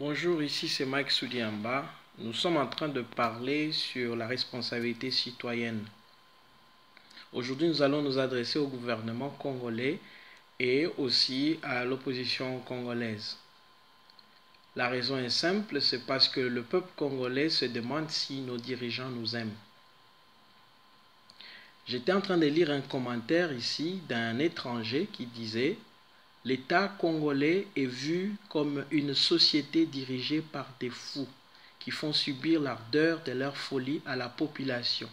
Bonjour, ici c'est Mike Soudiamba. Nous sommes en train de parler sur la responsabilité citoyenne. Aujourd'hui, nous allons nous adresser au gouvernement congolais et aussi à l'opposition congolaise. La raison est simple, c'est parce que le peuple congolais se demande si nos dirigeants nous aiment. J'étais en train de lire un commentaire ici d'un étranger qui disait « L'État congolais est vu comme une société dirigée par des fous qui font subir l'ardeur de leur folie à la population.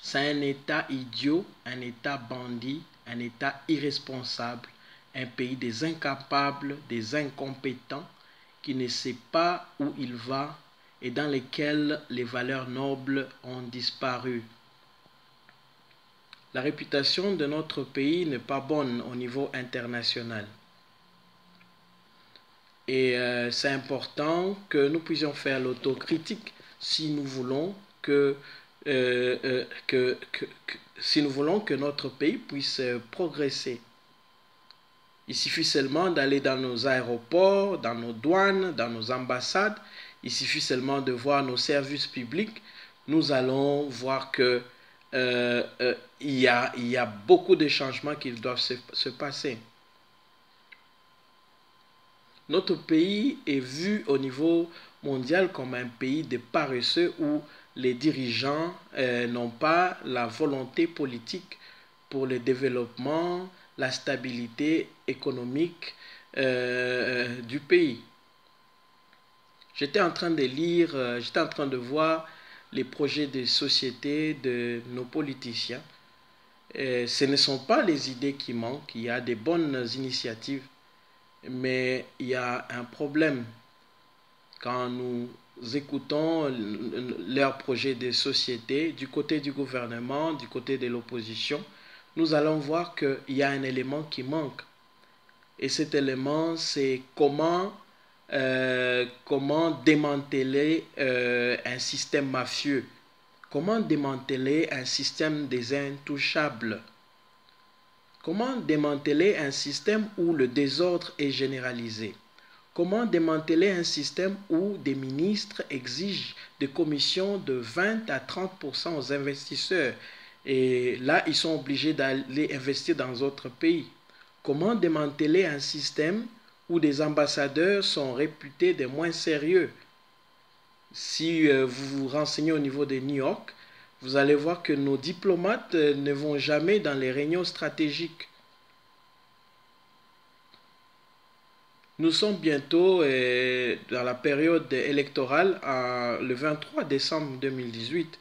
C'est un État idiot, un État bandit, un État irresponsable, un pays des incapables, des incompétents, qui ne sait pas où il va et dans lesquels les valeurs nobles ont disparu. » La réputation de notre pays n'est pas bonne au niveau international. Et c'est important que nous puissions faire l'autocritique si nous voulons que notre pays puisse progresser. Il suffit seulement d'aller dans nos aéroports, dans nos douanes, dans nos ambassades. Il suffit seulement de voir nos services publics. Nous allons voir que il y a beaucoup de changements qui doivent se passer. Notre pays est vu au niveau mondial comme un pays de paresseux où les dirigeants n'ont pas la volonté politique pour le développement, la stabilité économique du pays. J'étais en train de lire, j'étais en train de voir les projets de société de nos politiciens. Ce ne sont pas les idées qui manquent, il y a des bonnes initiatives, mais il y a un problème. Quand nous écoutons leurs projets de société, du côté du gouvernement, du côté de l'opposition, nous allons voir qu'il y a un élément qui manque. Et cet élément, c'est comment démanteler un système mafieux. Comment démanteler un système des intouchables? Comment démanteler un système où le désordre est généralisé? Comment démanteler un système où des ministres exigent des commissions de 20 à 30% aux investisseurs? Et là, ils sont obligés d'aller investir dans d'autres pays. Comment démanteler un système où des ambassadeurs sont réputés des moins sérieux? Si vous vous renseignez au niveau de New York, vous allez voir que nos diplomates ne vont jamais dans les réunions stratégiques. Nous sommes bientôt dans la période électorale, le 23 décembre 2018,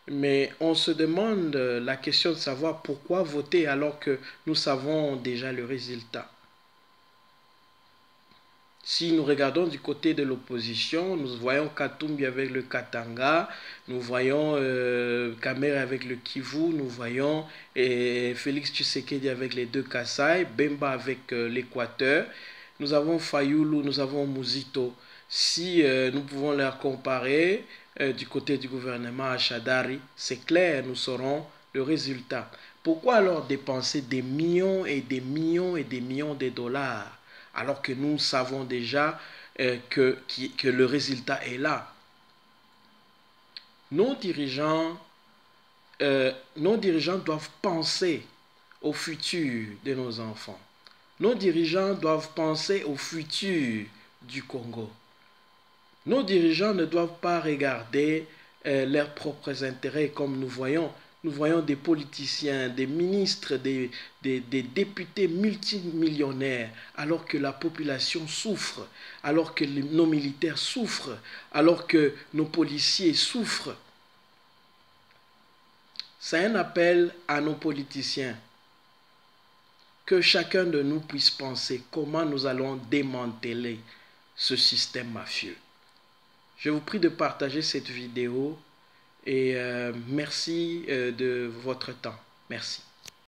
mais on se demande la question de savoir pourquoi voter alors que nous savons déjà le résultat. Si nous regardons du côté de l'opposition, nous voyons Katumbi avec le Katanga, nous voyons Kamerhe avec le Kivu, nous voyons Félix Tshisekedi avec les deux Kasaï, Bemba avec l'Équateur, nous avons Fayulu, nous avons Muzito. Si nous pouvons les comparer du côté du gouvernement à Shadari, c'est clair, nous saurons le résultat. Pourquoi alors dépenser des millions et des millions et des millions de dollars alors que nous savons déjà que le résultat est là? Nos dirigeants doivent penser au futur de nos enfants. Nos dirigeants doivent penser au futur du Congo. Nos dirigeants ne doivent pas regarder leurs propres intérêts comme nous voyons. Nous voyons des politiciens, des ministres, des députés multimillionnaires, alors que la population souffre, alors que nos militaires souffrent, alors que nos policiers souffrent. C'est un appel à nos politiciens. Que chacun de nous puisse penser comment nous allons démanteler ce système mafieux. Je vous prie de partager cette vidéo et merci de votre temps. Merci.